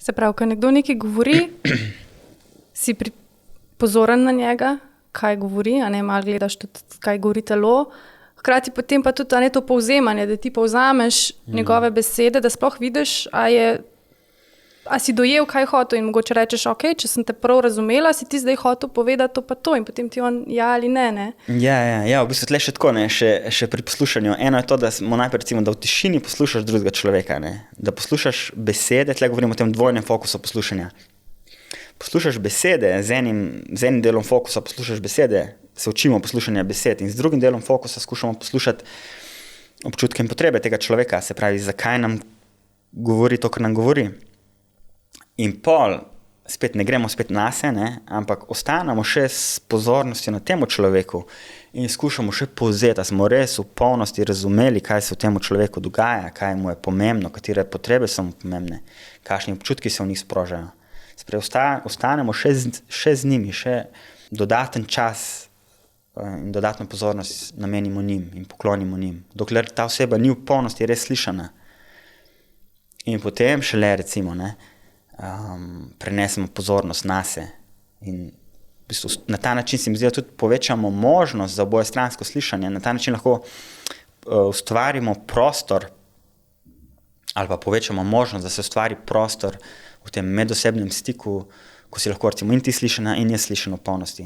Se pravi, ko nekdo nekaj govori, si pozoren na njega, kaj govori, a ne, malo gledaš tudi, kaj govori telo. Hkrati potem pa tudi to povzemanje, da ti povzameš njegove besede, da sploh vidiš, a si dojel, kaj hotel in mogoče rečeš, ok, če sem te prav razumela, si ti zdaj hotel povedati to pa to in potem ti on ja ali ne. Ja, v bistvu tle še tako, ne, še pri poslušanju. Eno je to, da smo najprej recimo, da v tišini poslušaš drugega človeka, ne, da poslušaš besede, tle govorimo o tem dvojnem fokusu poslušanja. Poslušaš besede, z enim delom fokusa poslušaš besede, se učimo poslušanja besed in z drugim delom fokusa skušamo poslušati občutke in potrebe tega človeka, se pravi, zakaj nam govori to, kar nam govori. In pol, spet ne gremo spet nase, ne, ampak ostanemo še s pozornostjo na temu človeku in skušamo še povzeti, da smo res v polnosti razumeli, kaj se v temu človeku dogaja, kaj mu je pomembno, katere potrebe so mu pomembne, kakšni občutki se v njih sprožajo. Ostanemo še z njimi, še dodaten čas in dodatno pozornost namenimo njim in poklonimo njim, dokler ta oseba ni v polnosti res slišana. In potem šele recimo, ne, prenesemo pozornost nase in v bistvu na ta način se mi zdi, da tudi povečamo možnost za obojestransko slišanje. Na ta način lahko ustvarimo prostor ali pa povečamo možnost, da se ustvari prostor v tem medosebnem stiku, ko si lahko recimo in ti slišana in jaz slišan v polnosti.